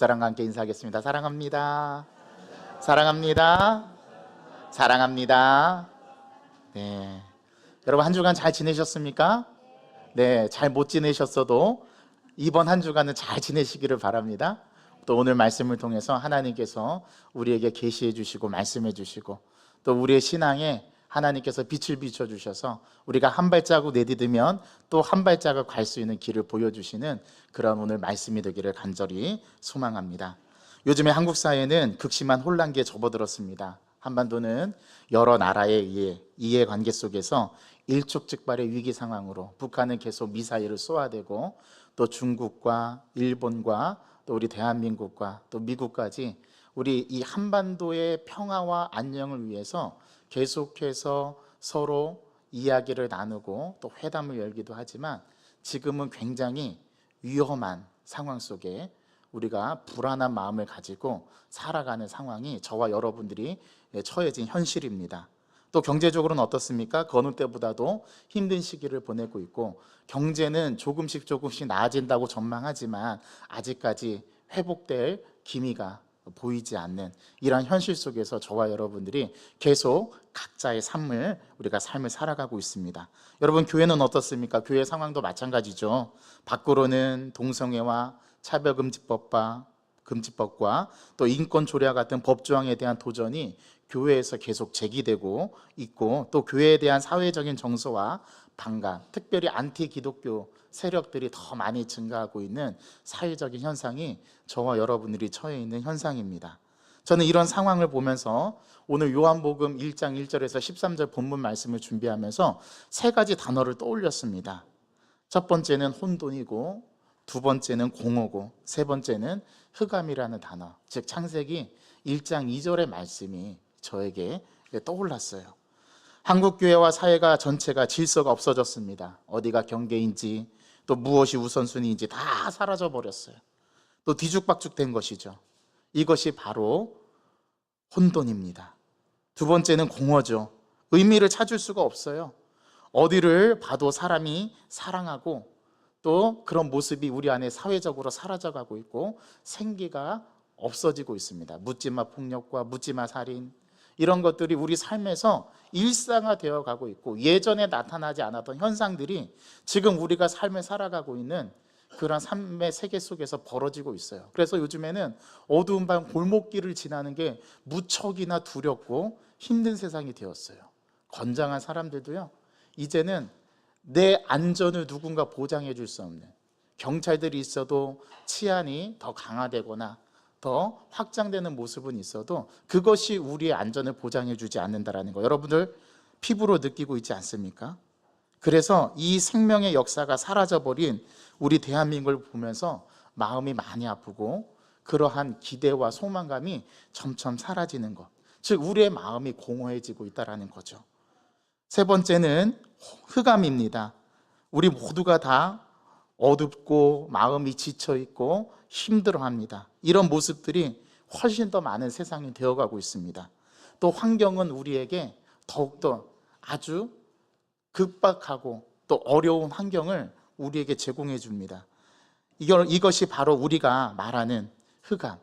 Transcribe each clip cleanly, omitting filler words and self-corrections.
저랑과 함께 인사하겠습니다. 사랑합니다. 사랑합니다. 사랑합니다. 네. 여러분 한 주간 잘 지내셨습니까? 네, 잘 못 지내셨어도 이번 한 주간은 잘 지내시기를 바랍니다. 또 오늘 말씀을 통해서 하나님께서 우리에게 계시해 주시고 말씀해 주시고 또 우리의 신앙에 하나님께서 빛을 비춰 주셔서 우리가 한 발자국 내디디면 또 한 발자국 갈 수 있는 길을 보여주시는 그런 오늘 말씀이 되기를 간절히 소망합니다. 요즘에 한국 사회는 극심한 혼란기에 접어들었습니다. 한반도는 여러 나라에 의해 이해관계 속에서 일촉즉발의 위기 상황으로 북한은 계속 미사일을 쏘아대고 또 중국과 일본과 또 우리 대한민국과 또 미국까지 우리 이 한반도의 평화와 안녕을 위해서 계속해서 서로 이야기를 나누고 또 회담을 열기도 하지만 지금은 굉장히 위험한 상황 속에 우리가 불안한 마음을 가지고 살아가는 상황이 저와 여러분들이 처해진 현실입니다. 또 경제적으로는 어떻습니까? 그 어느 때보다도 힘든 시기를 보내고 있고 경제는 조금씩 나아진다고 전망하지만 아직까지 회복될 기미가 보이지 않는 이러한 현실 속에서 저와 여러분들이 계속 각자의 삶을 살아가고 있습니다. 여러분 교회는 어떻습니까? 교회 상황도 마찬가지죠. 밖으로는 동성애와 차별금지법과 또 인권조례와 같은 법조항에 대한 도전이 교회에서 계속 제기되고 있고 또 교회에 대한 사회적인 정서와 반감, 특별히 안티 기독교 세력들이 더 많이 증가하고 있는 사회적인 현상이 저와 여러분들이 처해 있는 현상입니다. 저는 이런 상황을 보면서 오늘 요한복음 1장 1절에서 13절 본문 말씀을 준비하면서 세 가지 단어를 떠올렸습니다. 첫 번째는 혼돈이고 두 번째는 공허고 세 번째는 흑암이라는 단어, 즉 창세기 1장 2절의 말씀이 저에게 떠올랐어요. 한국교회와 사회가 전체가 질서가 없어졌습니다. 어디가 경계인지 또 무엇이 우선순위인지 다 사라져버렸어요. 또 뒤죽박죽된 것이죠. 이것이 바로 혼돈입니다. 두 번째는 공허죠. 의미를 찾을 수가 없어요. 어디를 봐도 사람이 사랑하고 또 그런 모습이 우리 안에 사회적으로 사라져가고 있고 생기가 없어지고 있습니다. 묻지마 폭력과 묻지마 살인 이런 것들이 우리 삶에서 일상화되어 가고 있고 예전에 나타나지 않았던 현상들이 지금 우리가 삶을 살아가고 있는 그런 삶의 세계 속에서 벌어지고 있어요. 그래서 요즘에는 어두운 밤 골목길을 지나는 게 무척이나 두렵고 힘든 세상이 되었어요. 건장한 사람들도요, 이제는 내 안전을 누군가 보장해 줄 수 없는, 경찰들이 있어도 치안이 더 강화되거나 더 확장되는 모습은 있어도 그것이 우리의 안전을 보장해 주지 않는다는 거 여러분들 피부로 느끼고 있지 않습니까? 그래서 이 생명의 역사가 사라져버린 우리 대한민국을 보면서 마음이 많이 아프고 그러한 기대와 소망감이 점점 사라지는 것, 즉 우리의 마음이 공허해지고 있다는 거죠. 세 번째는 흑암입니다. 우리 모두가 다 어둡고 마음이 지쳐있고 힘들어합니다. 이런 모습들이 훨씬 더 많은 세상이 되어가고 있습니다. 또 환경은 우리에게 더욱더 아주 급박하고 또 어려운 환경을 우리에게 제공해 줍니다. 이것이 바로 우리가 말하는 흑암.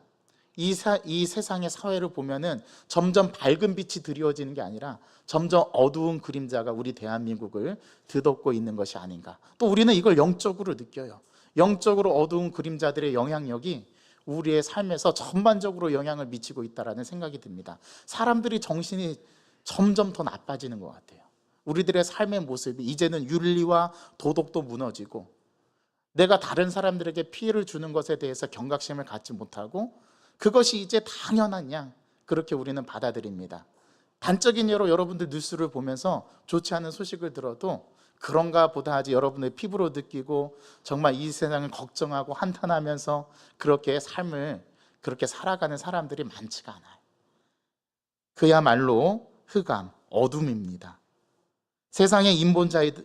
이 세상의 사회를 보면은 점점 밝은 빛이 드리워지는 게 아니라 점점 어두운 그림자가 우리 대한민국을 드덮고 있는 것이 아닌가. 또 우리는 이걸 영적으로 느껴요. 영적으로 어두운 그림자들의 영향력이 우리의 삶에서 전반적으로 영향을 미치고 있다는 생각이 듭니다. 사람들이 정신이 점점 더 나빠지는 것 같아요. 우리들의 삶의 모습이 이제는 윤리와 도덕도 무너지고 내가 다른 사람들에게 피해를 주는 것에 대해서 경각심을 갖지 못하고 그것이 이제 당연한 양 그렇게 우리는 받아들입니다. 단적인 예로 여러분들 뉴스를 보면서 좋지 않은 소식을 들어도 그런가 보다 하지 여러분의 피부로 느끼고 정말 이 세상을 걱정하고 한탄하면서 그렇게 삶을 그렇게 살아가는 사람들이 많지가 않아요. 그야말로 흑암, 어둠입니다. 세상의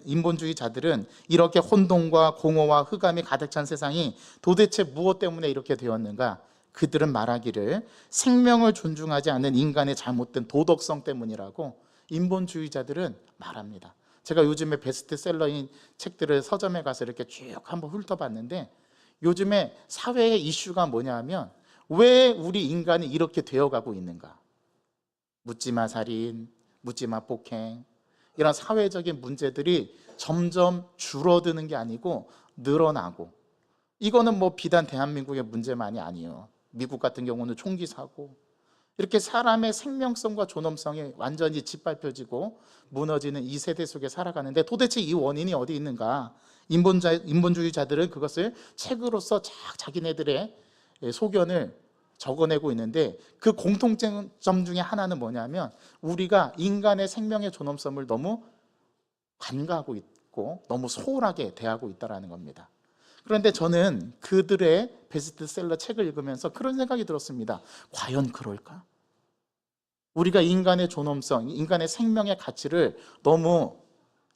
인본주의자들은 이렇게 혼돈과 공허와 흑암이 가득 찬 세상이 도대체 무엇 때문에 이렇게 되었는가? 그들은 말하기를 생명을 존중하지 않는 인간의 잘못된 도덕성 때문이라고 인본주의자들은 말합니다. 제가 요즘에 베스트셀러인 책들을 서점에 가서 이렇게 쭉 한번 훑어봤는데 요즘에 사회의 이슈가 뭐냐 하면 왜 우리 인간이 이렇게 되어가고 있는가? 묻지마 살인, 묻지마 폭행, 이런 사회적인 문제들이 점점 줄어드는 게 아니고 늘어나고, 이거는 뭐 비단 대한민국의 문제만이 아니에요. 미국 같은 경우는 총기 사고, 이렇게 사람의 생명성과 존엄성이 완전히 짓밟혀지고 무너지는 이 세대 속에 살아가는데, 도대체 이 원인이 어디 있는가? 인본주의자들은 그것을 책으로서 자기네들의 소견을 적어내고 있는데, 그 공통점 중에 하나는 뭐냐면 우리가 인간의 생명의 존엄성을 너무 간과하고 있고 너무 소홀하게 대하고 있다는 겁니다. 그런데 저는 그들의 베스트셀러 책을 읽으면서 그런 생각이 들었습니다. 과연 그럴까? 우리가 인간의 존엄성, 인간의 생명의 가치를 너무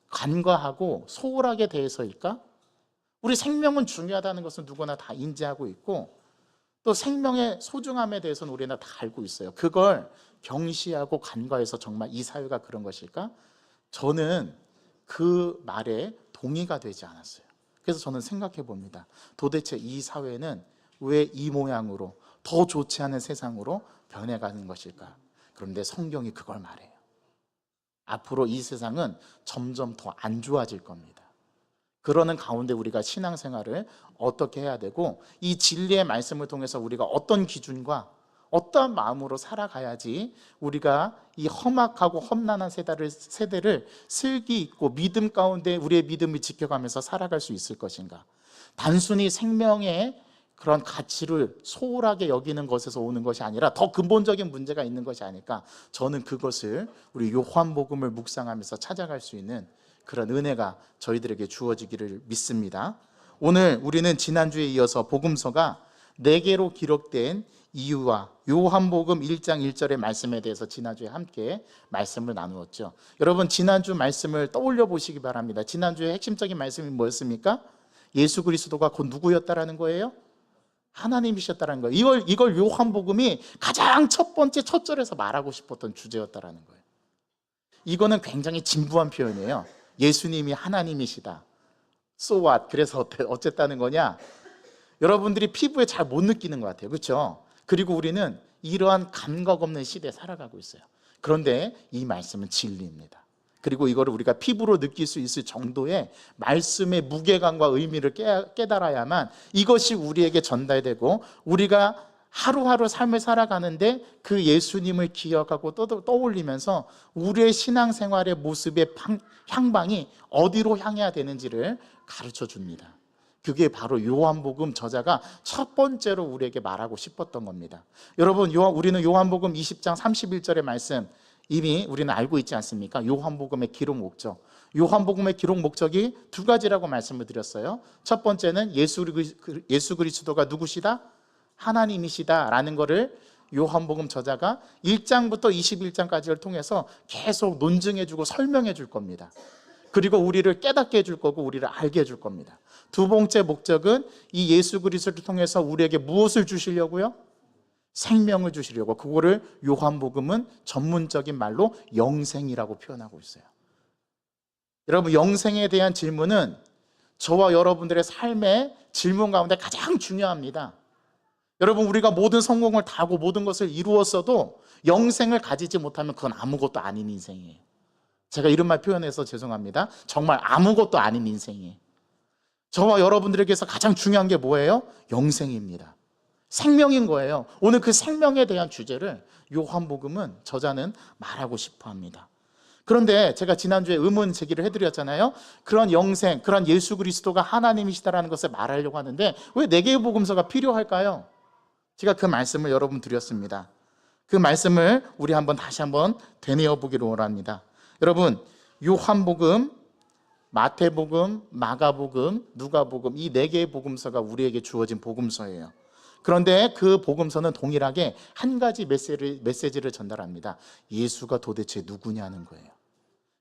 간과하고 소홀하게 대해서일까? 우리 생명은 중요하다는 것은 누구나 다 인지하고 있고, 또 생명의 소중함에 대해서는 우리나 다 알고 있어요. 그걸 경시하고 간과해서 정말 이 사회가 그런 것일까? 저는 그 말에 동의가 되지 않았어요. 그래서 저는 생각해 봅니다. 도대체 이 사회는 왜 이 모양으로, 더 좋지 않은 세상으로 변해가는 것일까? 그런데 성경이 그걸 말해요. 앞으로 이 세상은 점점 더 안 좋아질 겁니다. 그러는 가운데 우리가 신앙생활을 어떻게 해야 되고, 이 진리의 말씀을 통해서 우리가 어떤 기준과 어떠한 마음으로 살아가야지 우리가 이 험악하고 험난한 세대를 슬기 있고 믿음 가운데 우리의 믿음을 지켜가면서 살아갈 수 있을 것인가? 단순히 생명의 그런 가치를 소홀하게 여기는 것에서 오는 것이 아니라 더 근본적인 문제가 있는 것이 아닐까? 저는 그것을 우리 요한복음을 묵상하면서 찾아갈 수 있는 그런 은혜가 저희들에게 주어지기를 믿습니다. 오늘 우리는 지난주에 이어서 복음서가 4개로 기록된 이유와 요한복음 1장 1절의 말씀에 대해서 지난주에 함께 말씀을 나누었죠. 여러분, 지난주 말씀을 떠올려 보시기 바랍니다. 지난주에 핵심적인 말씀이 뭐였습니까? 예수 그리스도가 곧 누구였다라는 거예요? 하나님이셨다는 거예요. 이걸 요한복음이 가장 첫 번째 첫 절에서 말하고 싶었던 주제였다라는 거예요. 이거는 굉장히 진부한 표현이에요. 예수님이 하나님이시다. So what? 그래서 어쨌다는 거냐? 여러분들이 피부에 잘 못 느끼는 것 같아요. 그렇죠? 그리고 우리는 이러한 감각 없는 시대에 살아가고 있어요. 그런데 이 말씀은 진리입니다. 그리고 이거를 우리가 피부로 느낄 수 있을 정도의 말씀의 무게감과 의미를 깨달아야만 이것이 우리에게 전달되고, 우리가 하루하루 삶을 살아가는데 그 예수님을 기억하고 떠올리면서 우리의 신앙생활의 모습의 향방이 어디로 향해야 되는지를 가르쳐 줍니다. 그게 바로 요한복음 저자가 첫 번째로 우리에게 말하고 싶었던 겁니다. 여러분, 우리는 요한복음 20장 31절의 말씀 이미 우리는 알고 있지 않습니까? 요한복음의 기록 목적. 요한복음의 기록 목적이 2가지라고 말씀을 드렸어요. 첫 번째는 예수 그리스도가 누구시다? 하나님이시다라는 것을 요한복음 저자가 1장부터 21장까지를 통해서 계속 논증해주고 설명해 줄 겁니다. 그리고 우리를 깨닫게 해줄 거고 우리를 알게 해줄 겁니다. 두 번째 목적은 이 예수 그리스도를 통해서 우리에게 무엇을 주시려고요? 생명을 주시려고. 그거를 요한복음은 전문적인 말로 영생이라고 표현하고 있어요. 여러분, 영생에 대한 질문은 저와 여러분들의 삶의 질문 가운데 가장 중요합니다. 여러분, 우리가 모든 성공을 다 하고 모든 것을 이루었어도 영생을 가지지 못하면 그건 아무것도 아닌 인생이에요. 제가 이런 말 표현해서 죄송합니다. 정말 아무것도 아닌 인생이에요. 저와 여러분들에게서 가장 중요한 게 뭐예요? 영생입니다. 생명인 거예요. 오늘 그 생명에 대한 주제를 요한복음은 저자는 말하고 싶어 합니다. 그런데 제가 지난주에 의문 제기를 해드렸잖아요. 그런 영생, 그런 예수 그리스도가 하나님이시다라는 것을 말하려고 하는데 왜 4개의 복음서가 필요할까요? 제가 그 말씀을 여러분 드렸습니다. 그 말씀을 우리 다시 한번 되뇌어 보기를 원합니다. 여러분, 요한복음, 마태복음, 마가복음, 누가복음, 이 4개의 복음서가 우리에게 주어진 복음서예요. 그런데 그 복음서는 동일하게 한 가지 메시지를 전달합니다. 예수가 도대체 누구냐는 거예요.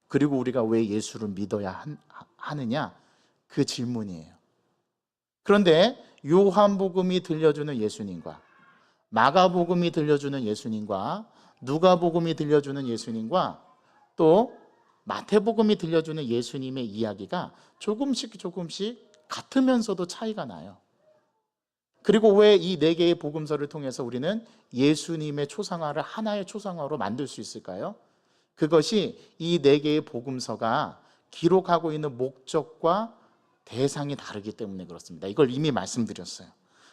그리고 우리가 왜 예수를 믿어야 하느냐? 그 질문이에요. 그런데 요한복음이 들려주는 예수님과 마가복음이 들려주는 예수님과 누가복음이 들려주는 예수님과 또 마태복음이 들려주는 예수님의 이야기가 조금씩 같으면서도 차이가 나요. 그리고 왜 이 네 개의 복음서를 통해서 우리는 예수님의 초상화를 하나의 초상화로 만들 수 있을까요? 그것이 이 네 개의 복음서가 기록하고 있는 목적과 대상이 다르기 때문에 그렇습니다. 이걸 이미 말씀드렸어요.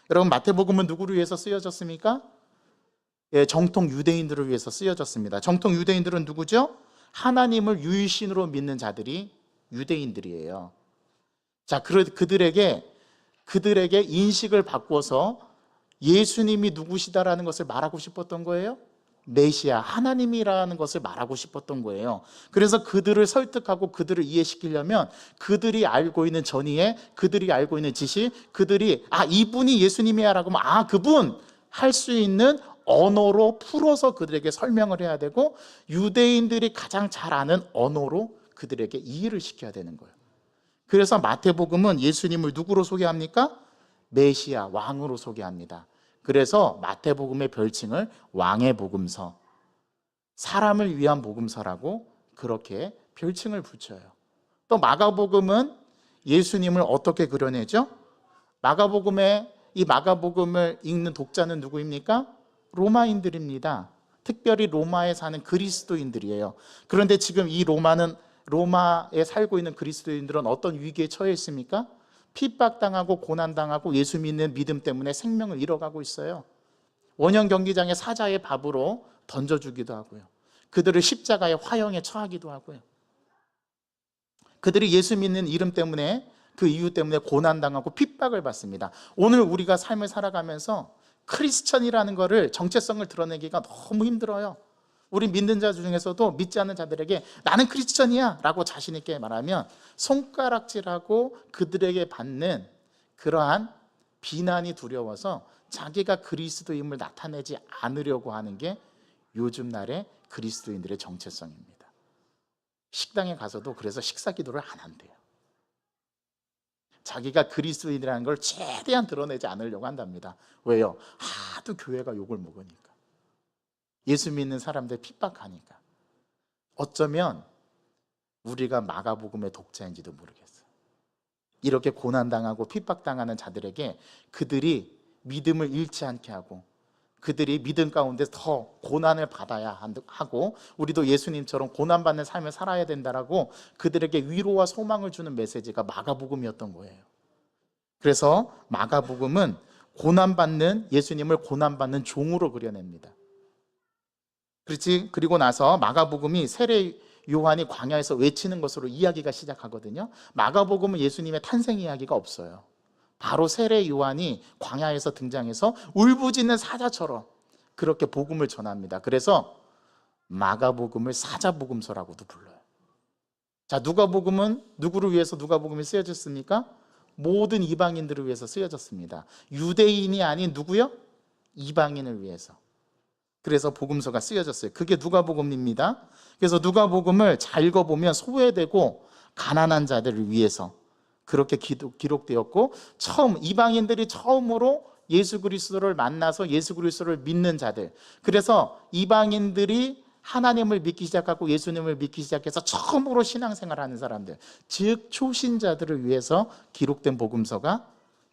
여러분, 마태복음은 누구를 위해서 쓰여졌습니까? 예, 정통 유대인들을 위해서 쓰여졌습니다. 정통 유대인들은 누구죠? 하나님을 유일신으로 믿는 자들이 유대인들이에요. 자, 그들에게 인식을 바꾸어서 예수님이 누구시다라는 것을 말하고 싶었던 거예요. 메시아, 하나님이라는 것을 말하고 싶었던 거예요. 그래서 그들을 설득하고 그들을 이해시키려면 그들이 알고 있는 전이에, 그들이 알고 있는 지식, 그들이 이분이 예수님이야 라고 하면 그분 할 수 있는 언어로 풀어서 그들에게 설명을 해야 되고, 유대인들이 가장 잘 아는 언어로 그들에게 이해를 시켜야 되는 거예요. 그래서 마태복음은 예수님을 누구로 소개합니까? 메시아, 왕으로 소개합니다. 그래서 마태복음의 별칭을 왕의 복음서, 사람을 위한 복음서라고 그렇게 별칭을 붙여요. 또 마가복음은 예수님을 어떻게 그려내죠? 이 마가복음을 읽는 독자는 누구입니까? 로마인들입니다. 특별히 로마에 사는 그리스도인들이에요. 그런데 지금 이 로마에 살고 있는 그리스도인들은 어떤 위기에 처해 있습니까? 핍박당하고 고난당하고 예수 믿는 믿음 때문에 생명을 잃어가고 있어요. 원형 경기장에 사자의 밥으로 던져주기도 하고요. 그들을 십자가의 화형에 처하기도 하고요. 그들이 예수 믿는 이름 때문에, 그 이유 때문에 고난당하고 핍박을 받습니다. 오늘 우리가 삶을 살아가면서 크리스천이라는 것을, 정체성을 드러내기가 너무 힘들어요. 우리 믿는 자 중에서도 믿지 않는 자들에게 나는 크리스천이야 라고 자신 있게 말하면 손가락질하고 그들에게 받는 그러한 비난이 두려워서 자기가 그리스도임을 나타내지 않으려고 하는 게 요즘 날의 그리스도인들의 정체성입니다. 식당에 가서도 그래서 식사 기도를 안 한대요. 자기가 그리스도인이라는 걸 최대한 드러내지 않으려고 한답니다. 왜요? 하도 교회가 욕을 먹으니까, 예수 믿는 사람들 핍박하니까. 어쩌면 우리가 마가복음의 독자인지도 모르겠어요. 이렇게 고난당하고 핍박당하는 자들에게 그들이 믿음을 잃지 않게 하고, 그들이 믿음 가운데 더 고난을 받아야 하고, 우리도 예수님처럼 고난받는 삶을 살아야 된다라고 그들에게 위로와 소망을 주는 메시지가 마가복음이었던 거예요. 그래서 마가복음은 예수님을 고난받는 종으로 그려냅니다. 그리고 나서 마가복음이 세례 요한이 광야에서 외치는 것으로 이야기가 시작하거든요. 마가복음은 예수님의 탄생 이야기가 없어요. 바로 세례 요한이 광야에서 등장해서 울부짖는 사자처럼 그렇게 복음을 전합니다. 그래서 마가복음을 사자복음서라고도 불러요. 자, 누가복음은 누구를 위해서 누가복음이 쓰여졌습니까? 모든 이방인들을 위해서 쓰여졌습니다. 유대인이 아닌 누구요? 이방인을 위해서. 그래서 복음서가 쓰여졌어요. 그게 누가복음입니다. 그래서 누가복음을 잘 읽어보면 소외되고 가난한 자들을 위해서 그렇게 기록되었고, 이방인들이 처음으로 예수 그리스도를 만나서 예수 그리스도를 믿는 자들, 그래서 이방인들이 하나님을 믿기 시작하고 예수님을 믿기 시작해서 처음으로 신앙생활하는 사람들, 즉 초신자들을 위해서 기록된 복음서가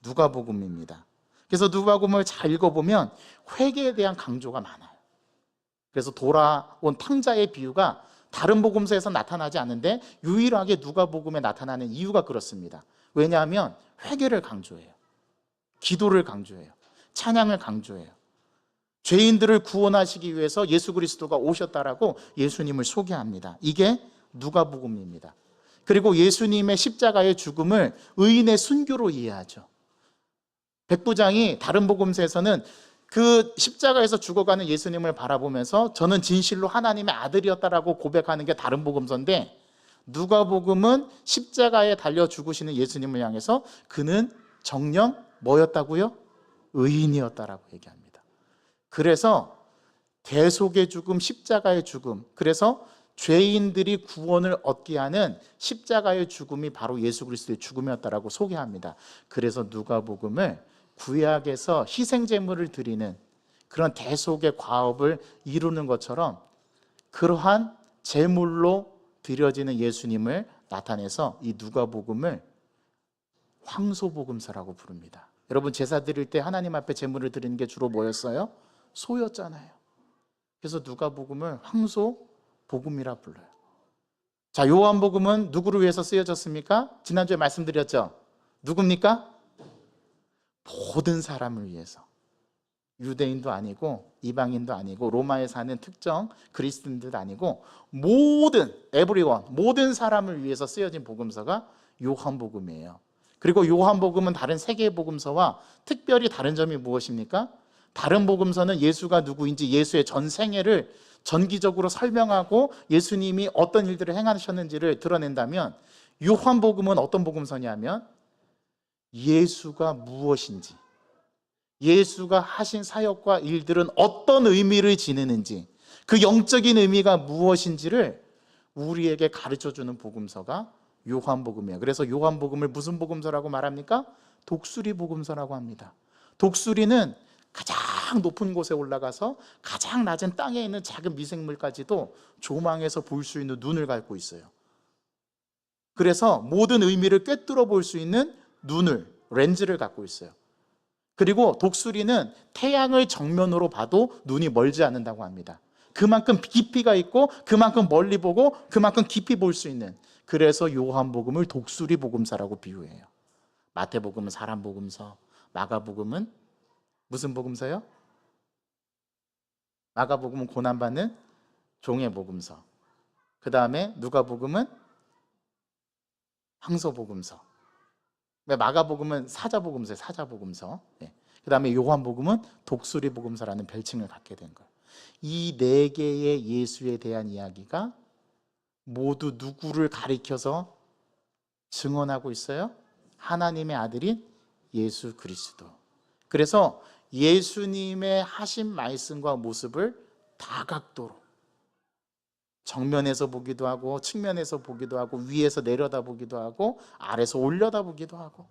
누가복음입니다. 그래서 누가복음을 잘 읽어보면 회개에 대한 강조가 많아요. 그래서 돌아온 탕자의 비유가 다른 복음서에서 나타나지 않는데 유일하게 누가복음에 나타나는 이유가 그렇습니다. 왜냐하면 회개를 강조해요. 기도를 강조해요. 찬양을 강조해요. 죄인들을 구원하시기 위해서 예수 그리스도가 오셨다라고 예수님을 소개합니다. 이게 누가복음입니다. 그리고 예수님의 십자가의 죽음을 의인의 순교로 이해하죠. 백부장이 다른 복음서에서는 그 십자가에서 죽어가는 예수님을 바라보면서 저는 진실로 하나님의 아들이었다라고 고백하는 게 다른 복음서인데, 누가복음은 십자가에 달려 죽으시는 예수님을 향해서 그는 정녕 뭐였다고요? 의인이었다라고 얘기합니다. 그래서 대속의 죽음, 십자가의 죽음, 그래서 죄인들이 구원을 얻게 하는 십자가의 죽음이 바로 예수 그리스도의 죽음이었다라고 소개합니다. 그래서 누가복음을 구약에서 희생제물을 드리는 그런 대속의 과업을 이루는 것처럼 그러한 제물로 드려지는 예수님을 나타내서 이 누가복음을 황소복음서라고 부릅니다. 여러분 제사 드릴 때 하나님 앞에 제물을 드리는 게 주로 뭐였어요? 소였잖아요. 그래서 누가복음을 황소 복음이라 불러요. 자, 요한복음은 누구를 위해서 쓰여졌습니까? 지난주에 말씀드렸죠. 누굽니까? 모든 사람을 위해서. 유대인도 아니고 이방인도 아니고 로마에 사는 특정 그리스도인들도 아니고 모든 에브리원, 모든 사람을 위해서 쓰여진 복음서가 요한복음이에요. 그리고 요한복음은 다른 세 개의 복음서와 특별히 다른 점이 무엇입니까? 다른 복음서는 예수가 누구인지 예수의 전 생애를 전기적으로 설명하고 예수님이 어떤 일들을 행하셨는지를 드러낸다면 요한복음은 어떤 복음서냐면 예수가 무엇인지, 예수가 하신 사역과 일들은 어떤 의미를 지니는지, 그 영적인 의미가 무엇인지를 우리에게 가르쳐주는 복음서가 요한복음이에요. 그래서 요한복음을 무슨 복음서라고 말합니까? 독수리 복음서라고 합니다. 독수리는 가장 높은 곳에 올라가서 가장 낮은 땅에 있는 작은 미생물까지도 조망해서 볼 수 있는 눈을 갖고 있어요. 그래서 모든 의미를 꿰뚫어 볼 수 있는 눈을, 렌즈를 갖고 있어요. 그리고 독수리는 태양을 정면으로 봐도 눈이 멀지 않는다고 합니다. 그만큼 깊이가 있고 그만큼 멀리 보고 그만큼 깊이 볼 수 있는, 그래서 요한복음을 독수리 복음서라고 비유해요. 마태복음은 사람 복음서, 마가복음은 무슨 복음서요? 마가복음은 고난받는 종의 복음서, 그 다음에 누가복음은 황소복음서, 마가복음은 사자복음서예요. 사자복음서. 그 다음에 요한복음은 독수리복음서라는 별칭을 갖게 된 거예요. 이 네 개의 예수에 대한 이야기가 모두 누구를 가리켜서 증언하고 있어요? 하나님의 아들인 예수 그리스도. 그래서 예수님의 하신 말씀과 모습을 다각도로, 정면에서 보기도 하고 측면에서 보기도 하고 위에서 내려다 보기도 하고 아래서 올려다 보기도 하고,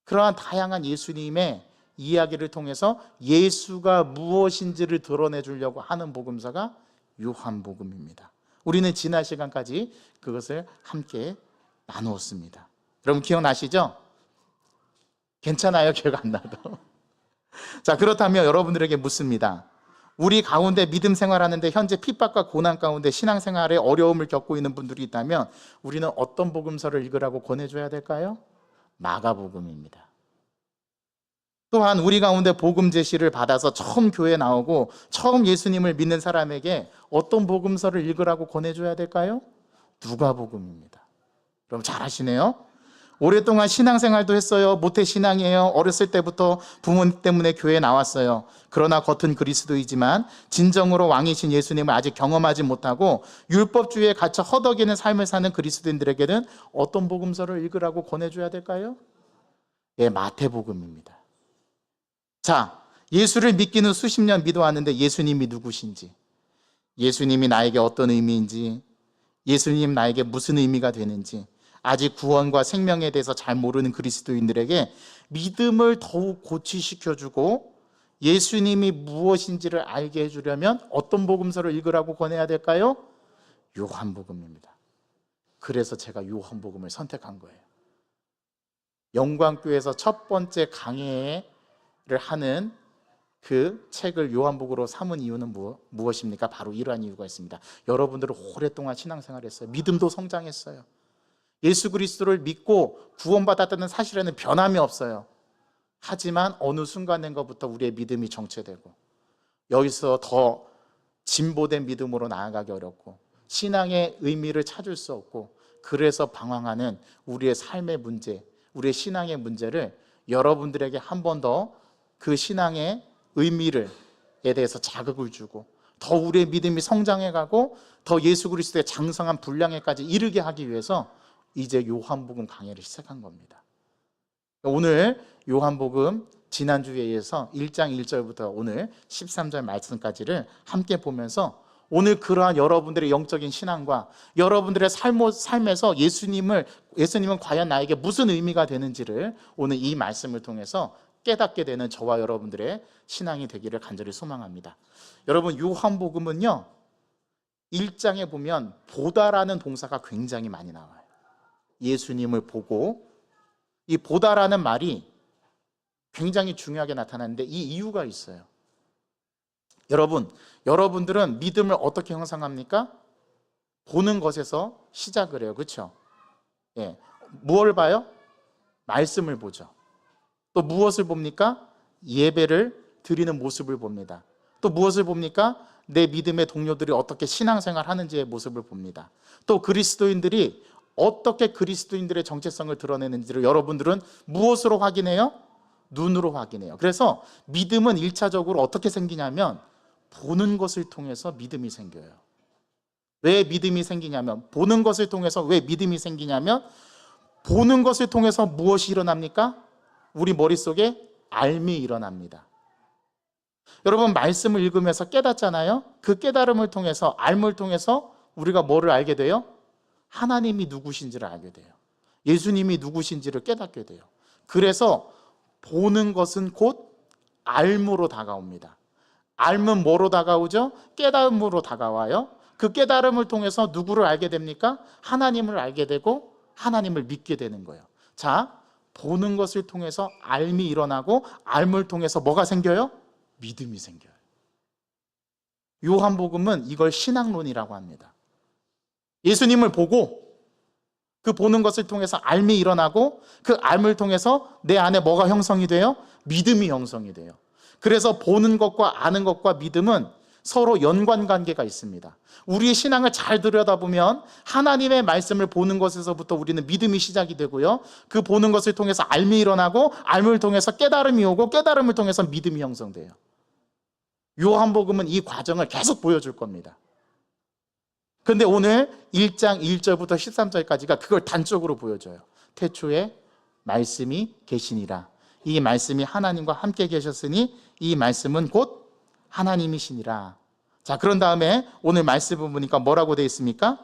그러한 다양한 예수님의 이야기를 통해서 예수가 무엇인지를 드러내 주려고 하는 복음서가 요한복음입니다. 우리는 지난 시간까지 그것을 함께 나누었습니다. 여러분 기억나시죠? 괜찮아요? 기억 안 나도. 자, 그렇다면 여러분들에게 묻습니다. 우리 가운데 믿음 생활하는데 현재 핍박과 고난 가운데 신앙생활에 어려움을 겪고 있는 분들이 있다면 우리는 어떤 복음서를 읽으라고 권해줘야 될까요? 마가복음입니다. 또한 우리 가운데 복음 제시를 받아서 처음 교회 나오고 처음 예수님을 믿는 사람에게 어떤 복음서를 읽으라고 권해줘야 될까요? 누가복음입니다. 그럼 잘 아시네요. 오랫동안 신앙생활도 했어요. 모태신앙이에요. 어렸을 때부터 부모님 때문에 교회에 나왔어요. 그러나 겉은 그리스도이지만 진정으로 왕이신 예수님을 아직 경험하지 못하고 율법주의에 갇혀 허덕이는 삶을 사는 그리스도인들에게는 어떤 복음서를 읽으라고 권해줘야 될까요? 예, 마태복음입니다. 자, 예수를 믿기는 수십 년 믿어왔는데 예수님이 누구신지, 예수님이 나에게 어떤 의미인지, 예수님 나에게 무슨 의미가 되는지 아직 구원과 생명에 대해서 잘 모르는 그리스도인들에게 믿음을 더욱 고취시켜주고 예수님이 무엇인지를 알게 해주려면 어떤 복음서를 읽으라고 권해야 될까요? 요한복음입니다. 그래서 제가 요한복음을 선택한 거예요. 영광교회에서 첫 번째 강해를 하는 그 책을 요한복음으로 삼은 이유는 무엇입니까? 바로 이러한 이유가 있습니다. 여러분들은 오랫동안 신앙생활을 했어요. 믿음도 성장했어요. 예수 그리스도를 믿고 구원받았다는 사실에는 변함이 없어요. 하지만 어느 순간인 것부터 우리의 믿음이 정체되고 여기서 더 진보된 믿음으로 나아가기 어렵고 신앙의 의미를 찾을 수 없고 그래서 방황하는 우리의 삶의 문제, 우리의 신앙의 문제를 여러분들에게 한 번 더 그 신앙의 의미에 대해서 자극을 주고 더 우리의 믿음이 성장해가고 더 예수 그리스도의 장성한 분량에까지 이르게 하기 위해서 이제 요한복음 강해를 시작한 겁니다. 오늘 요한복음 지난주에 이어서 1장 1절부터 오늘 13절 말씀까지를 함께 보면서 오늘 그러한 여러분들의 영적인 신앙과 여러분들의 삶에서 예수님은 과연 나에게 무슨 의미가 되는지를 오늘 이 말씀을 통해서 깨닫게 되는 저와 여러분들의 신앙이 되기를 간절히 소망합니다. 여러분 요한복음은요 1장에 보면 보다라는 동사가 굉장히 많이 나와요. 예수님을 보고 이 보다라는 말이 굉장히 중요하게 나타나는데 이 이유가 있어요. 여러분들은 믿음을 어떻게 형성합니까? 보는 것에서 시작을 해요. 그렇죠? 예. 무엇을 봐요? 말씀을 보죠. 또 무엇을 봅니까? 예배를 드리는 모습을 봅니다. 또 무엇을 봅니까? 내 믿음의 동료들이 어떻게 신앙생활 하는지의 모습을 봅니다. 또 그리스도인들이 어떻게 그리스도인들의 정체성을 드러내는지를 여러분들은 무엇으로 확인해요? 눈으로 확인해요. 그래서 믿음은 1차적으로 어떻게 생기냐면 보는 것을 통해서 믿음이 생겨요. 왜 믿음이 생기냐면 보는 것을 통해서 왜 믿음이 생기냐면 보는 것을 통해서 무엇이 일어납니까? 우리 머릿속에 알미 일어납니다. 여러분 말씀을 읽으면서 깨닫잖아요. 그 깨달음을 통해서 알을 통해서 우리가 뭐를 알게 돼요? 하나님이 누구신지를 알게 돼요. 예수님이 누구신지를 깨닫게 돼요. 그래서 보는 것은 곧 알므로 다가옵니다. 알면 뭐로 다가오죠? 깨달음으로 다가와요. 그 깨달음을 통해서 누구를 알게 됩니까? 하나님을 알게 되고 하나님을 믿게 되는 거예요. 자, 보는 것을 통해서 알미 일어나고 알을 통해서 뭐가 생겨요? 믿음이 생겨요. 요한복음은 이걸 신앙론이라고 합니다. 예수님을 보고 그 보는 것을 통해서 알미 일어나고 그 알을 통해서 내 안에 뭐가 형성이 돼요? 믿음이 형성이 돼요. 그래서 보는 것과 아는 것과 믿음은 서로 연관관계가 있습니다. 우리의 신앙을 잘 들여다보면 하나님의 말씀을 보는 것에서부터 우리는 믿음이 시작이 되고요. 그 보는 것을 통해서 알미 일어나고 알을 통해서 깨달음이 오고 깨달음을 통해서 믿음이 형성돼요. 요한복음은 이 과정을 계속 보여줄 겁니다. 그런데 오늘 1장 1절부터 13절까지가 그걸 단적으로 보여줘요. 태초에 말씀이 계시니라. 이 말씀이 하나님과 함께 계셨으니 이 말씀은 곧 하나님이시니라. 자, 그런 다음에 오늘 말씀을 보니까 뭐라고 되어 있습니까?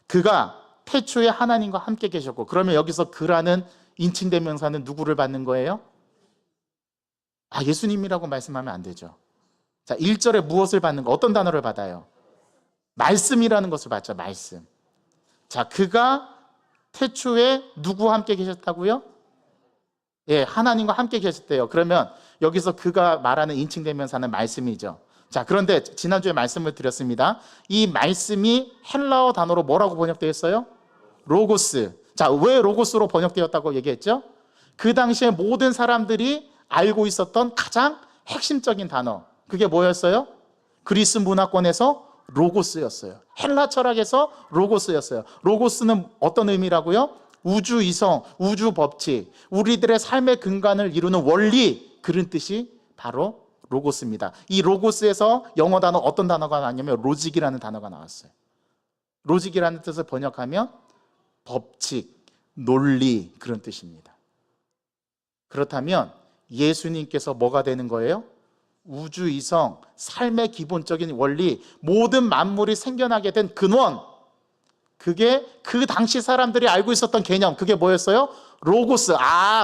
그가 태초에 하나님과 함께 계셨고, 그러면 여기서 그라는 인칭대명사는 누구를 받는 거예요? 예수님이라고 말씀하면 안 되죠. 자, 1절에 무엇을 받는 거? 어떤 단어를 받아요? 말씀이라는 것을 받죠. 말씀. 자, 그가 태초에 누구와 함께 계셨다고요? 예, 하나님과 함께 계셨대요. 그러면 여기서 그가 말하는 인칭대명사는 말씀이죠. 자, 그런데 지난주에 말씀을 드렸습니다. 이 말씀이 헬라어 단어로 뭐라고 번역되어 있어요? 로고스. 자, 왜 로고스로 번역되었다고 얘기했죠? 그 당시에 모든 사람들이 알고 있었던 가장 핵심적인 단어, 그게 뭐였어요? 그리스 문화권에서 로고스였어요. 헬라 철학에서 로고스였어요. 로고스는 어떤 의미라고요? 우주 이성, 우주 법칙, 우리들의 삶의 근간을 이루는 원리, 그런 뜻이 바로 로고스입니다. 이 로고스에서 영어 단어 어떤 단어가 나왔냐면 로직이라는 단어가 나왔어요. 로직이라는 뜻을 번역하면 법칙, 논리, 그런 뜻입니다. 그렇다면 예수님께서 뭐가 되는 거예요? 우주 이성, 삶의 기본적인 원리, 모든 만물이 생겨나게 된 근원, 그게 그 당시 사람들이 알고 있었던 개념, 그게 뭐였어요? 로고스.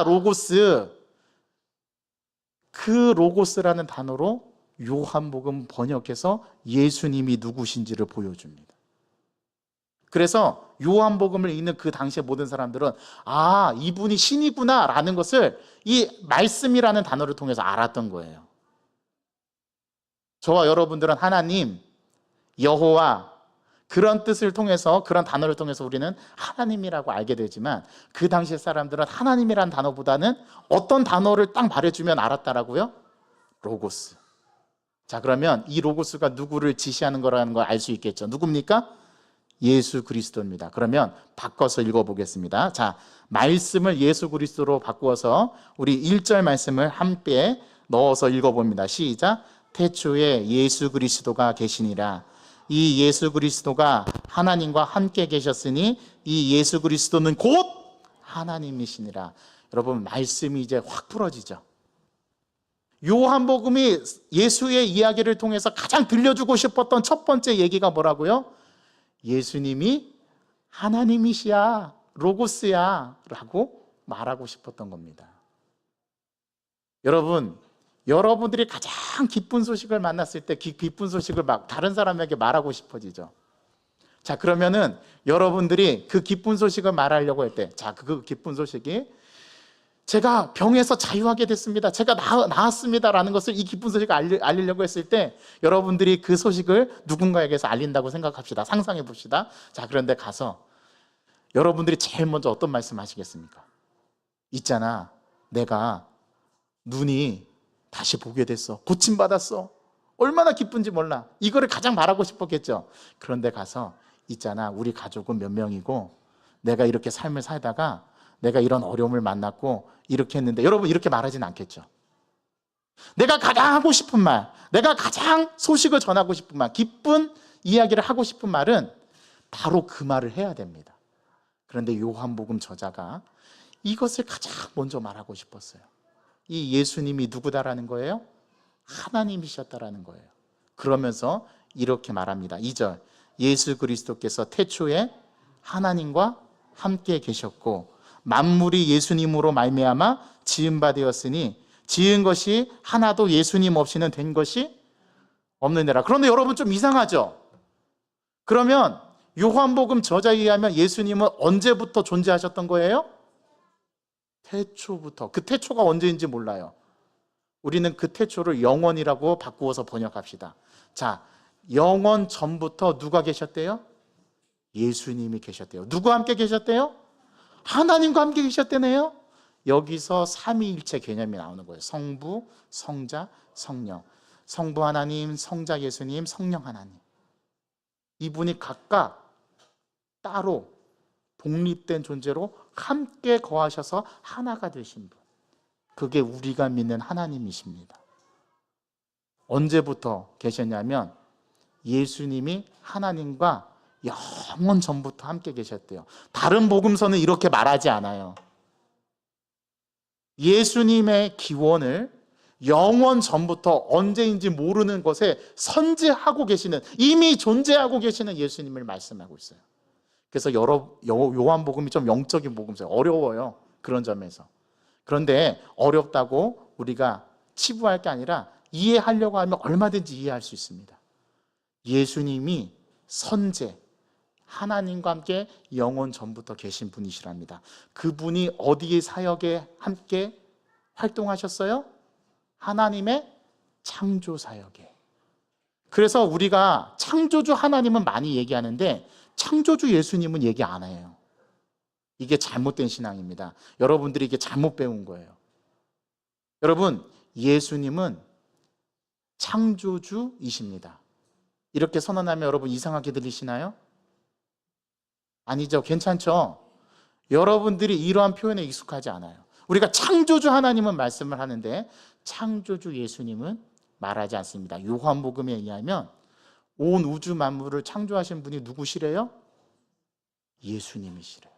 로고스. 그 로고스라는 단어로 요한복음 번역해서 예수님이 누구신지를 보여줍니다. 그래서 요한복음을 읽는 그 당시의 모든 사람들은 이분이 신이구나 라는 것을 이 말씀이라는 단어를 통해서 알았던 거예요. 저와 여러분들은 하나님, 여호와, 그런 뜻을 통해서, 그런 단어를 통해서 우리는 하나님이라고 알게 되지만 그 당시의 사람들은 하나님이라는 단어보다는 어떤 단어를 딱 말해주면 알았다라고요? 로고스. 자, 그러면 이 로고스가 누구를 지시하는 거라는 걸 알 수 있겠죠. 누굽니까? 예수 그리스도입니다. 그러면 바꿔서 읽어보겠습니다. 자, 말씀을 예수 그리스도로 바꾸어서 우리 1절 말씀을 함께 넣어서 읽어봅니다. 시작. 태초에 예수 그리스도가 계시니라. 이 예수 그리스도가 하나님과 함께 계셨으니 이 예수 그리스도는 곧 하나님이시니라. 여러분, 말씀이 이제 확 풀어지죠. 요한복음이 예수의 이야기를 통해서 가장 들려주고 싶었던 첫 번째 얘기가 뭐라고요? 예수님이 하나님이시야, 로고스야 라고 말하고 싶었던 겁니다. 여러분들이 가장 기쁜 소식을 만났을 때 기쁜 소식을 막 다른 사람에게 말하고 싶어지죠. 자, 그러면은 여러분들이 그 기쁜 소식을 말하려고 할 때, 자, 그 기쁜 소식이 제가 병에서 자유하게 됐습니다. 제가 나았습니다라는 것을, 이 기쁜 소식을 알리려고 했을 때 여러분들이 그 소식을 누군가에게서 알린다고 생각합시다. 상상해 봅시다. 자, 그런데 가서 여러분들이 제일 먼저 어떤 말씀 하시겠습니까? 있잖아, 내가 눈이 다시 보게 됐어. 고침받았어. 얼마나 기쁜지 몰라. 이거를 가장 말하고 싶었겠죠. 그런데 가서 있잖아, 우리 가족은 몇 명이고 내가 이렇게 삶을 살다가 내가 이런 어려움을 만났고 이렇게 했는데, 여러분 이렇게 말하진 않겠죠. 내가 가장 하고 싶은 말, 내가 가장 소식을 전하고 싶은 말, 기쁜 이야기를 하고 싶은 말은 바로 그 말을 해야 됩니다. 그런데 요한복음 저자가 이것을 가장 먼저 말하고 싶었어요. 이 예수님이 누구다라는 거예요? 하나님이셨다라는 거예요. 그러면서 이렇게 말합니다. 2절, 예수 그리스도께서 태초에 하나님과 함께 계셨고 만물이 예수님으로 말미암아 지은 바 되었으니 지은 것이 하나도 예수님 없이는 된 것이 없느니라. 그런데 여러분 좀 이상하죠? 그러면 요한복음 저자에 의하면 예수님은 언제부터 존재하셨던 거예요? 태초부터. 그 태초가 언제인지 몰라요. 우리는 그 태초를 영원이라고 바꾸어서 번역합시다. 자, 영원 전부터 누가 계셨대요? 예수님이 계셨대요. 누구와 함께 계셨대요? 하나님과 함께 계셨대네요. 여기서 삼위일체 개념이 나오는 거예요. 성부, 성자, 성령. 성부 하나님, 성자 예수님, 성령 하나님. 이분이 각각 따로 독립된 존재로 함께 거하셔서 하나가 되신 분. 그게 우리가 믿는 하나님이십니다. 언제부터 계셨냐면 예수님이 하나님과 영원 전부터 함께 계셨대요. 다른 복음서는 이렇게 말하지 않아요. 예수님의 기원을 영원 전부터 언제인지 모르는 것에 선지하고 계시는, 이미 존재하고 계시는 예수님을 말씀하고 있어요. 그래서 요한복음이 좀 영적인 복음서예요. 어려워요. 그런 점에서. 그런데 어렵다고 우리가 치부할 게 아니라 이해하려고 하면 얼마든지 이해할 수 있습니다. 예수님이 선제, 하나님과 함께 영원 전부터 계신 분이시랍니다. 그분이 어디의 사역에 함께 활동하셨어요? 하나님의 창조 사역에. 그래서 우리가 창조주 하나님은 많이 얘기하는데 창조주 예수님은 얘기 안 해요. 이게 잘못된 신앙입니다. 여러분들이 이게 잘못 배운 거예요. 여러분, 예수님은 창조주이십니다. 이렇게 선언하면 여러분 이상하게 들리시나요? 아니죠. 괜찮죠? 여러분들이 이러한 표현에 익숙하지 않아요. 우리가 창조주 하나님은 말씀을 하는데 창조주 예수님은 말하지 않습니다. 요한복음에 의하면 온 우주 만물을 창조하신 분이 누구시래요? 예수님이시래요.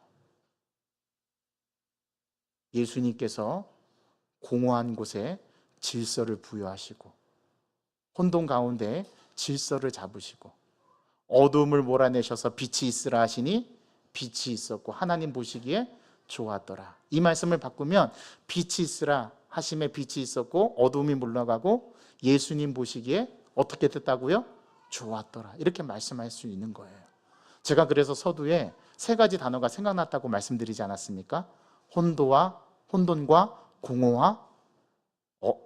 예수님께서 공허한 곳에 질서를 부여하시고 혼돈 가운데 질서를 잡으시고 어둠을 몰아내셔서 빛이 있으라 하시니 빛이 있었고 하나님 보시기에 좋았더라. 이 말씀을 바꾸면 빛이 있으라 하심에 빛이 있었고 어둠이 물러가고 예수님 보시기에 어떻게 됐다고요? 좋았더라. 이렇게 말씀할 수 있는 거예요. 제가 그래서 서두에 세 가지 단어가 생각났다고 말씀드리지 않았습니까? 혼돈과 공허와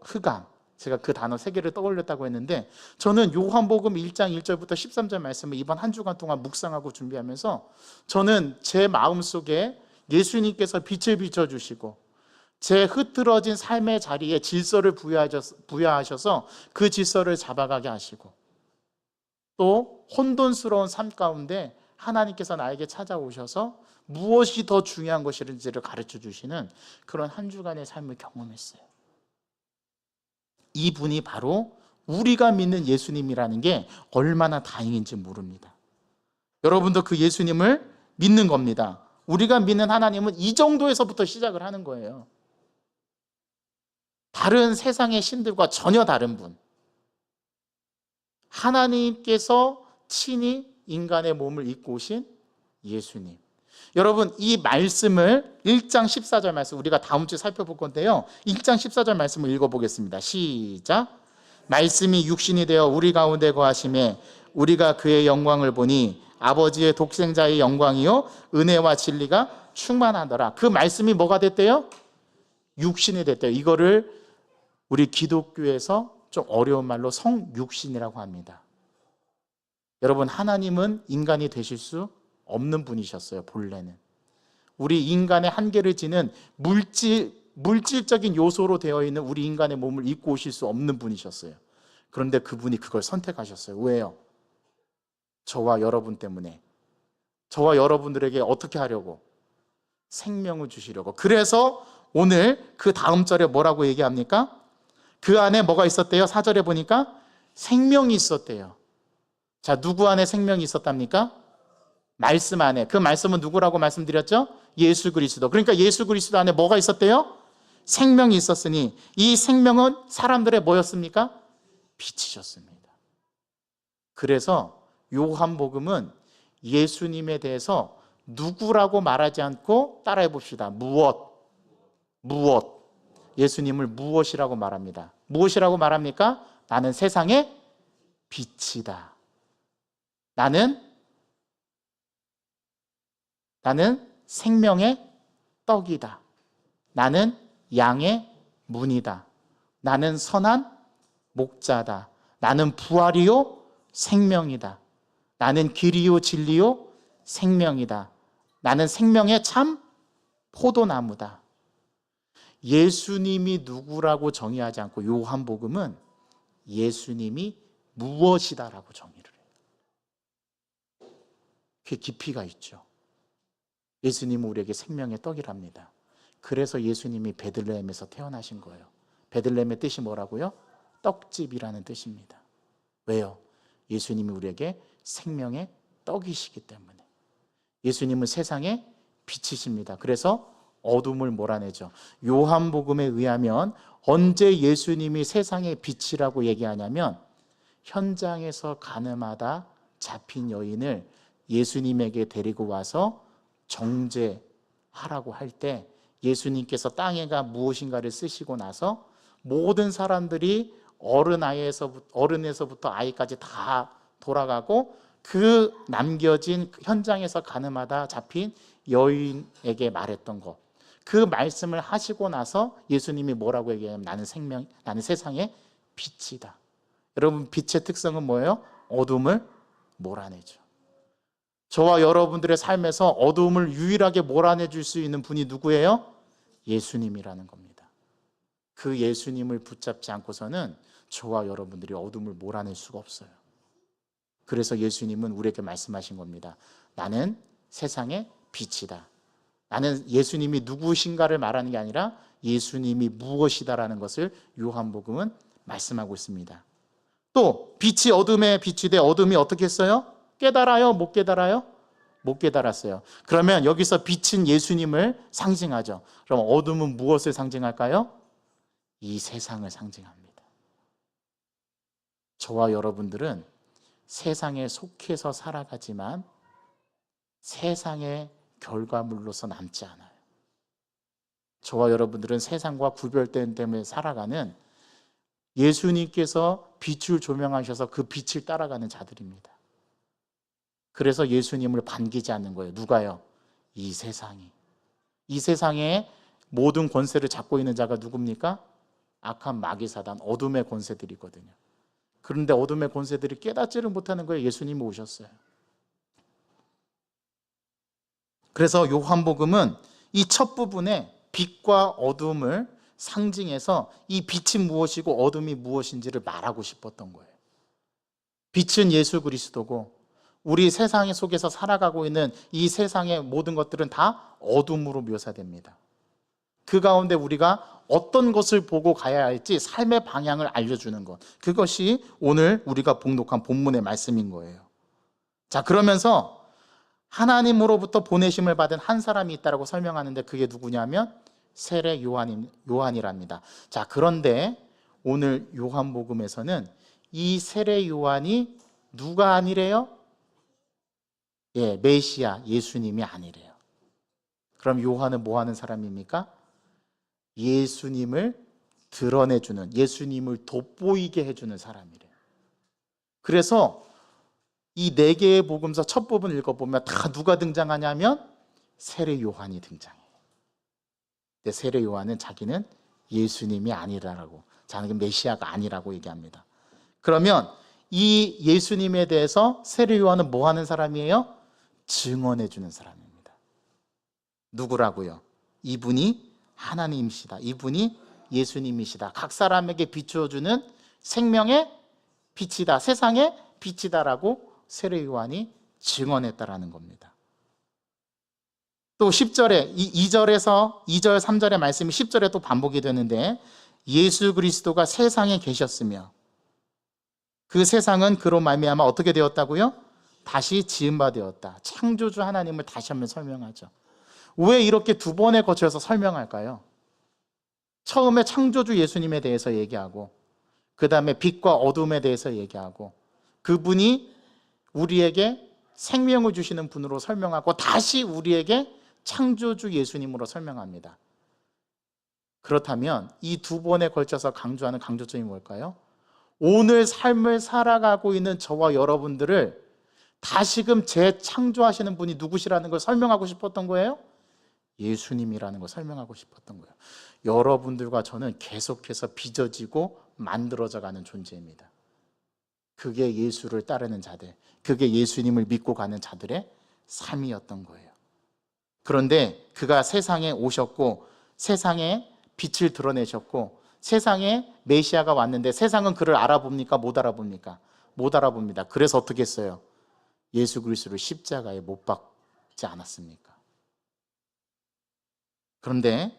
흑암. 제가 그 단어 세 개를 떠올렸다고 했는데 저는 요한복음 1장 1절부터 13절 말씀을 이번 한 주간 동안 묵상하고 준비하면서 저는 제 마음속에 예수님께서 빛을 비춰주시고 제 흐트러진 삶의 자리에 질서를 부여하셔서 그 질서를 잡아가게 하시고 또 혼돈스러운 삶 가운데 하나님께서 나에게 찾아오셔서 무엇이 더 중요한 것인지를 가르쳐 주시는 그런 한 주간의 삶을 경험했어요. 이분이 바로 우리가 믿는 예수님이라는 게 얼마나 다행인지 모릅니다. 여러분도 그 예수님을 믿는 겁니다. 우리가 믿는 하나님은 이 정도에서부터 시작을 하는 거예요. 다른 세상의 신들과 전혀 다른 분. 하나님께서 친히 인간의 몸을 입고 오신 예수님. 여러분, 이 말씀을 1장 14절 말씀 우리가 다음 주에 살펴볼 건데요. 1장 14절 말씀을 읽어보겠습니다. 시작. 말씀이 육신이 되어 우리 가운데 거하심에 우리가 그의 영광을 보니 아버지의 독생자의 영광이요 은혜와 진리가 충만하더라. 그 말씀이 뭐가 됐대요? 육신이 됐대요. 이거를 우리 기독교에서 좀 어려운 말로 성육신이라고 합니다. 여러분, 하나님은 인간이 되실 수 없는 분이셨어요. 본래는 우리 인간의 한계를 지는 물질적인 요소로 되어 있는 우리 인간의 몸을 입고 오실 수 없는 분이셨어요. 그런데 그분이 그걸 선택하셨어요. 왜요? 저와 여러분 때문에. 저와 여러분들에게 어떻게 하려고? 생명을 주시려고. 그래서 오늘 그 다음 절에 뭐라고 얘기합니까? 그 안에 뭐가 있었대요? 4절에 보니까 생명이 있었대요. 자, 누구 안에 생명이 있었답니까? 말씀 안에. 그 말씀은 누구라고 말씀드렸죠? 예수 그리스도. 그러니까 예수 그리스도 안에 뭐가 있었대요? 생명이 있었으니 이 생명은 사람들의 뭐였습니까? 빛이셨습니다. 그래서 요한복음은 예수님에 대해서 누구라고 말하지 않고 따라해 봅시다. 무엇? 예수님을 무엇이라고 말합니다. 무엇이라고 말합니까? 나는 세상의 빛이다. 나는 생명의 떡이다. 나는 양의 문이다. 나는 선한 목자다. 나는 부활이요 생명이다. 나는 길이요 진리요 생명이다. 나는 생명의 참 포도나무다. 예수님이 누구라고 정의하지 않고 요한복음은 예수님이 무엇이다라고 정의를 해요. 그게 깊이가 있죠. 예수님은 우리에게 생명의 떡이랍니다. 그래서 예수님이 베들레헴에서 태어나신 거예요. 베들레헴의 뜻이 뭐라고요? 떡집이라는 뜻입니다. 왜요? 예수님이 우리에게 생명의 떡이시기 때문에. 예수님은 세상의 빛이십니다. 그래서 어둠을 몰아내죠. 요한복음에 의하면 언제 예수님이 세상의 빛이라고 얘기하냐면 현장에서 가늠하다 잡힌 여인을 예수님에게 데리고 와서 정죄하라고 할 때 예수님께서 땅에가 무엇인가를 쓰시고 나서 모든 사람들이 어른에서부터 아이까지 다 돌아가고 그 남겨진 현장에서 가늠하다 잡힌 여인에게 말했던 것, 그 말씀을 하시고 나서 예수님이 뭐라고 얘기하냐면 나는 세상의 빛이다. 여러분, 빛의 특성은 뭐예요? 어둠을 몰아내죠. 저와 여러분들의 삶에서 어둠을 유일하게 몰아내줄 수 있는 분이 누구예요? 예수님이라는 겁니다. 그 예수님을 붙잡지 않고서는 저와 여러분들이 어둠을 몰아낼 수가 없어요. 그래서 예수님은 우리에게 말씀하신 겁니다. 나는 세상의 빛이다. 나는 예수님이 누구신가를 말하는 게 아니라 예수님이 무엇이다라는 것을 요한복음은 말씀하고 있습니다. 또 빛이 어둠에 비추되 어둠이 어떻게 했어요? 깨달아요? 못 깨달아요? 못 깨달았어요. 그러면 여기서 빛은 예수님을 상징하죠. 그럼 어둠은 무엇을 상징할까요? 이 세상을 상징합니다. 저와 여러분들은 세상에 속해서 살아가지만 세상의 결과물로서 남지 않아요. 저와 여러분들은 세상과 구별된 때문에 살아가는 예수님께서 빛을 조명하셔서 그 빛을 따라가는 자들입니다. 그래서 예수님을 반기지 않는 거예요. 누가요? 이 세상이. 이 세상에 모든 권세를 잡고 있는 자가 누굽니까? 악한 마귀 사단, 어둠의 권세들이거든요. 그런데 어둠의 권세들이 깨닫지를 못하는 거예요. 예수님이 오셨어요. 그래서 요한복음은 이 첫 부분에 빛과 어둠을 상징해서 이 빛이 무엇이고 어둠이 무엇인지를 말하고 싶었던 거예요. 빛은 예수 그리스도고 우리 세상 속에서 살아가고 있는 이 세상의 모든 것들은 다 어둠으로 묘사됩니다. 그 가운데 우리가 어떤 것을 보고 가야 할지 삶의 방향을 알려주는 것, 그것이 오늘 우리가 봉독한 본문의 말씀인 거예요. 자, 그러면서 하나님으로부터 보내심을 받은 한 사람이 있다고 설명하는데 그게 누구냐면 세례 요한이랍니다. 자, 그런데 오늘 요한복음에서는 이 세례 요한이 누가 아니래요? 메시아 예수님이 아니래요. 그럼 요한은 뭐 하는 사람입니까? 예수님을 드러내주는, 예수님을 돋보이게 해주는 사람이래요. 그래서 이 네 개의 복음서 첫 부분 읽어보면 다 누가 등장하냐면 세례 요한이 등장해요. 근데 세례 요한은 자기는 예수님이 아니라고, 자기는 메시아가 아니라고 얘기합니다. 그러면 이 예수님에 대해서 세례 요한은 뭐 하는 사람이에요? 증언해 주는 사람입니다. 누구라고요? 이분이 하나님이시다, 이분이 예수님이시다, 각 사람에게 비추어 주는 생명의 빛이다, 세상의 빛이다라고 세례 요한이 증언했다라는 겁니다. 또 10절에 2절에서 2절 3절의 말씀이 10절에 또 반복이 되는데, 예수 그리스도가 세상에 계셨으며 그 세상은 그로 말미암아 어떻게 되었다고요? 다시 지은 바 되었다. 창조주 하나님을 다시 한번 설명하죠. 왜 이렇게 두 번에 거쳐서 설명할까요? 처음에 창조주 예수님에 대해서 얘기하고, 그 다음에 빛과 어둠에 대해서 얘기하고, 그분이 우리에게 생명을 주시는 분으로 설명하고, 다시 우리에게 창조주 예수님으로 설명합니다. 그렇다면 이 두 번에 걸쳐서 강조하는 강조점이 뭘까요? 오늘 삶을 살아가고 있는 저와 여러분들을 다시금 재창조하시는 분이 누구시라는 걸 설명하고 싶었던 거예요? 예수님이라는 걸 설명하고 싶었던 거예요. 여러분들과 저는 계속해서 빚어지고 만들어져 가는 존재입니다. 그게 예수를 따르는 자들, 그게 예수님을 믿고 가는 자들의 삶이었던 거예요. 그런데 그가 세상에 오셨고 세상에 빛을 드러내셨고 세상에 메시아가 왔는데, 세상은 그를 알아봅니까? 못 알아봅니까? 못 알아봅니다. 그래서 어떻게 했어요? 예수 그리스도를 십자가에 못 박지 않았습니까? 그런데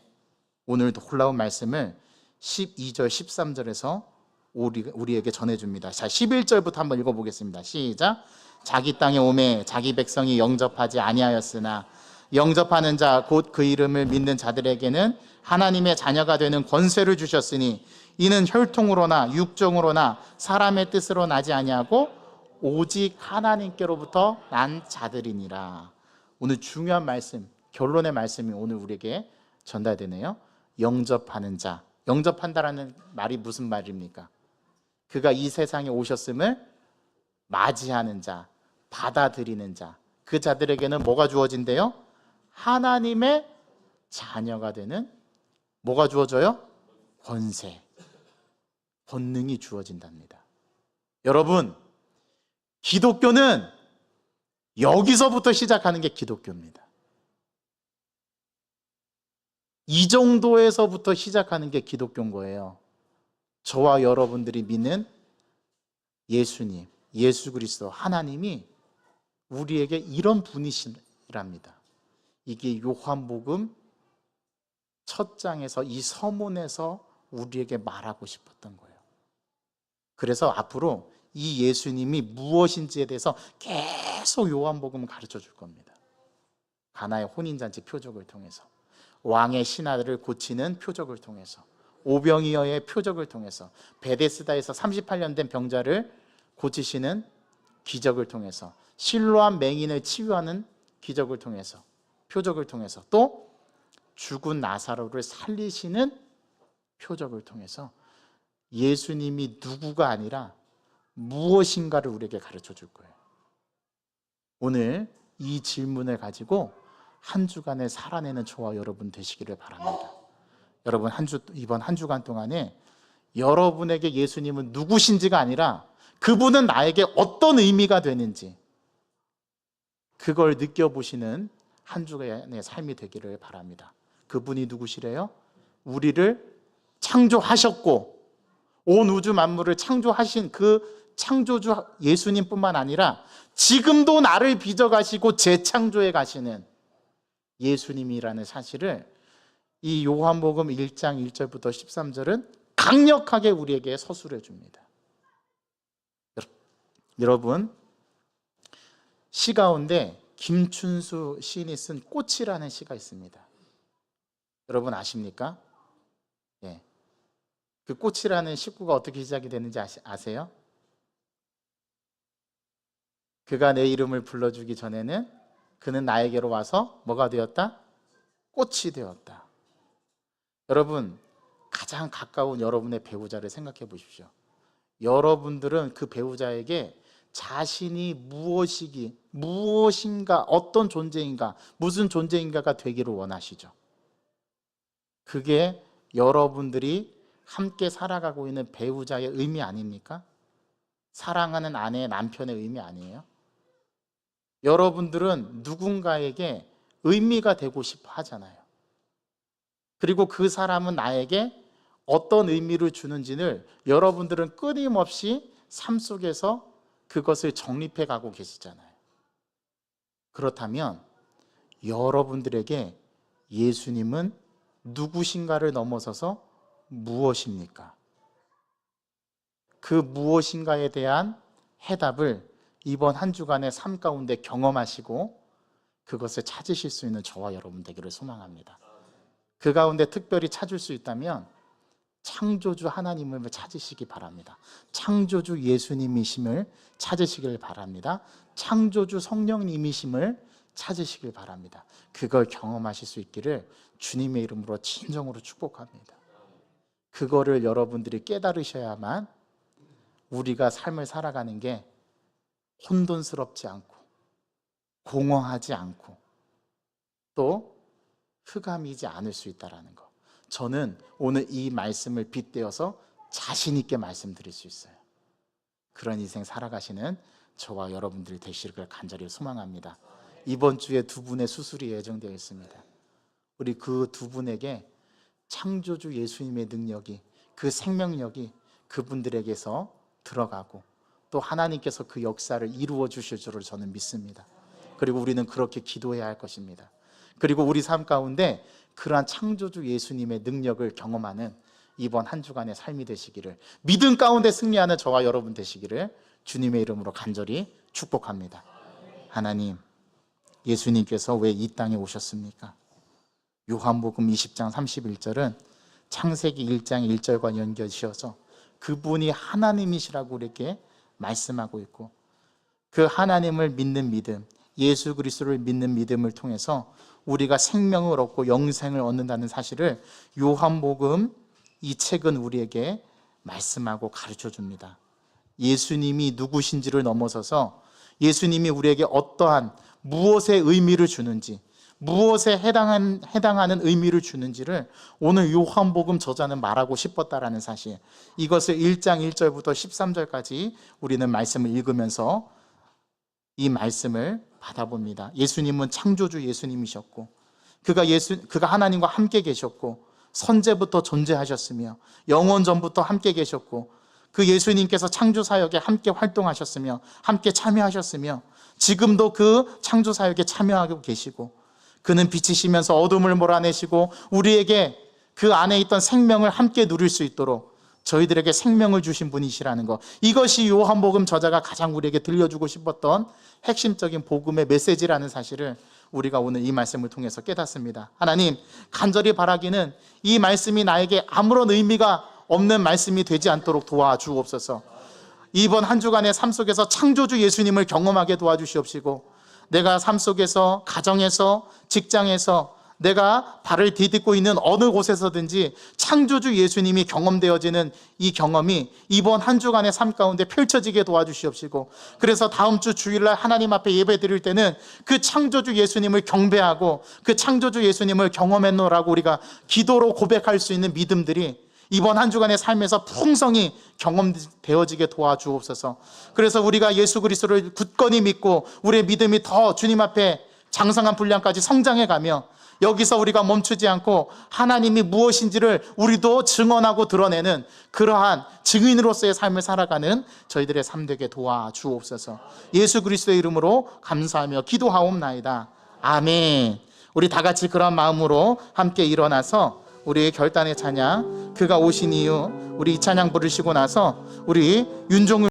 오늘 놀라운 말씀을 12절 13절에서 우리에게 전해줍니다. 자, 11절부터 한번 읽어보겠습니다. 시작. 자기 땅에 오매 자기 백성이 영접하지 아니하였으나 영접하는 자 곧 그 이름을 믿는 자들에게는 하나님의 자녀가 되는 권세를 주셨으니 이는 혈통으로나 육정으로나 사람의 뜻으로 나지 아니하고 오직 하나님께로부터 난 자들이니라. 오늘 중요한 말씀, 결론의 말씀이 오늘 우리에게 전달되네요. 영접하는 자. 영접한다라는 말이 무슨 말입니까? 그가 이 세상에 오셨음을 맞이하는 자, 받아들이는 자, 그 자들에게는 뭐가 주어진대요? 하나님의 자녀가 되는, 뭐가 주어져요? 권세, 권능이 주어진답니다. 여러분, 기독교는 여기서부터 시작하는 게 기독교입니다. 이 정도에서부터 시작하는 게 기독교인 거예요. 저와 여러분들이 믿는 예수님, 예수 그리스도 하나님이 우리에게 이런 분이시랍니다. 이게 요한복음 첫 장에서, 이 서문에서 우리에게 말하고 싶었던 거예요. 그래서 앞으로 이 예수님이 무엇인지에 대해서 계속 요한복음을 가르쳐 줄 겁니다. 가나의 혼인잔치 표적을 통해서, 왕의 신하들을 고치는 표적을 통해서, 오병이어의 표적을 통해서, 베데스다에서 38년 된 병자를 고치시는 기적을 통해서, 실로암 맹인을 치유하는 기적을 통해서, 표적을 통해서, 또 죽은 나사로를 살리시는 표적을 통해서 예수님이 누구가 아니라 무엇인가를 우리에게 가르쳐 줄 거예요. 오늘 이 질문을 가지고 한 주간을 살아내는 저와 여러분 되시기를 바랍니다. 여러분, 이번 한 주간 동안에 여러분에게 예수님은 누구신지가 아니라 그분은 나에게 어떤 의미가 되는지, 그걸 느껴보시는 한 주간의 삶이 되기를 바랍니다. 그분이 누구시래요? 우리를 창조하셨고 온 우주 만물을 창조하신 그 창조주 예수님뿐만 아니라 지금도 나를 빚어가시고 재창조해 가시는 예수님이라는 사실을 이 요한복음 1장 1절부터 13절은 강력하게 우리에게 서술해 줍니다. 여러분, 시 가운데 김춘수 시인이 쓴 꽃이라는 시가 있습니다. 여러분 아십니까? 예. 그 꽃이라는 시구가 어떻게 시작이 되는지 아세요? 그가 내 이름을 불러주기 전에는 그는 나에게로 와서 뭐가 되었다? 꽃이 되었다. 여러분, 가장 가까운 여러분의 배우자를 생각해 보십시오. 여러분들은 그 배우자에게 자신이 무엇인가, 어떤 존재인가, 무슨 존재인가가 되기를 원하시죠. 그게 여러분들이 함께 살아가고 있는 배우자의 의미 아닙니까? 사랑하는 아내의 남편의 의미 아니에요? 여러분들은 누군가에게 의미가 되고 싶어 하잖아요. 그리고 그 사람은 나에게 어떤 의미를 주는지를 여러분들은 끊임없이 삶 속에서 그것을 정립해 가고 계시잖아요. 그렇다면 여러분들에게 예수님은 누구신가를 넘어서서 무엇입니까? 그 무엇인가에 대한 해답을 이번 한 주간의 삶 가운데 경험하시고 그것을 찾으실 수 있는 저와 여러분 되기를 소망합니다. 그 가운데 특별히 찾을 수 있다면 창조주 하나님을 찾으시기 바랍니다. 창조주 예수님이심을 찾으시길 바랍니다. 창조주 성령님이심을 찾으시길 바랍니다. 그걸 경험하실 수 있기를 주님의 이름으로 진정으로 축복합니다. 그거를 여러분들이 깨달으셔야만 우리가 삶을 살아가는 게 혼돈스럽지 않고 공허하지 않고 또 흑암이지 않을 수 있다는 거. 저는 오늘 이 말씀을 빗대어서 자신 있게 말씀드릴 수 있어요. 그런 인생 살아가시는 저와 여러분들 되시기를 간절히 소망합니다. 이번 주에 두 분의 수술이 예정되어 있습니다. 우리 그 두 분에게 창조주 예수님의 능력이, 그 생명력이 그분들에게서 들어가고 또 하나님께서 그 역사를 이루어 주실 줄을 저는 믿습니다. 그리고 우리는 그렇게 기도해야 할 것입니다. 그리고 우리 삶 가운데 그러한 창조주 예수님의 능력을 경험하는 이번 한 주간의 삶이 되시기를, 믿음 가운데 승리하는 저와 여러분 되시기를 주님의 이름으로 간절히 축복합니다. 하나님, 예수님께서 왜 이 땅에 오셨습니까? 요한복음 20장 31절은 창세기 1장 1절과 연결지어서 그분이 하나님이시라고 우리에게 말씀하고 있고, 그 하나님을 믿는 믿음, 예수 그리스도를 믿는 믿음을 통해서 우리가 생명을 얻고 영생을 얻는다는 사실을 요한복음 이 책은 우리에게 말씀하고 가르쳐 줍니다. 예수님이 누구신지를 넘어서서 예수님이 우리에게 어떠한 무엇의 의미를 주는지, 무엇에 해당하는 의미를 주는지를 오늘 요한복음 저자는 말하고 싶었다라는 사실, 이것을 1장 1절부터 13절까지 우리는 말씀을 읽으면서 이 말씀을 받아봅니다. 예수님은 창조주 예수님이셨고 그가 하나님과 함께 계셨고 선제부터 존재하셨으며 영원 전부터 함께 계셨고 그 예수님께서 창조 사역에 함께 활동하셨으며 함께 참여하셨으며 지금도 그 창조 사역에 참여하고 계시고, 그는 빛이시면서 어둠을 몰아내시고 우리에게 그 안에 있던 생명을 함께 누릴 수 있도록 저희들에게 생명을 주신 분이시라는 것, 이것이 요한복음 저자가 가장 우리에게 들려주고 싶었던 핵심적인 복음의 메시지라는 사실을 우리가 오늘 이 말씀을 통해서 깨닫습니다. 하나님, 간절히 바라기는 이 말씀이 나에게 아무런 의미가 없는 말씀이 되지 않도록 도와주옵소서. 이번 한 주간의 삶 속에서 창조주 예수님을 경험하게 도와주시옵시고, 내가 삶 속에서, 가정에서, 직장에서 내가 발을 디딛고 있는 어느 곳에서든지 창조주 예수님이 경험되어지는 이 경험이 이번 한 주간의 삶 가운데 펼쳐지게 도와주시옵시고, 그래서 다음 주 주일날 하나님 앞에 예배 드릴 때는 그 창조주 예수님을 경배하고 그 창조주 예수님을 경험했노라고 우리가 기도로 고백할 수 있는 믿음들이 이번 한 주간의 삶에서 풍성히 경험되어지게 도와주옵소서. 그래서 우리가 예수 그리스도를 굳건히 믿고 우리의 믿음이 더 주님 앞에 장성한 분량까지 성장해가며 여기서 우리가 멈추지 않고 하나님이 무엇인지를 우리도 증언하고 드러내는 그러한 증인으로서의 삶을 살아가는 저희들의 삶 되게 도와주옵소서. 예수 그리스도의 이름으로 감사하며 기도하옵나이다. 아멘. 우리 다 같이 그런 마음으로 함께 일어나서 우리의 결단의 찬양, 그가 오신 이유, 우리 이 찬양 부르시고 나서 우리 윤종윤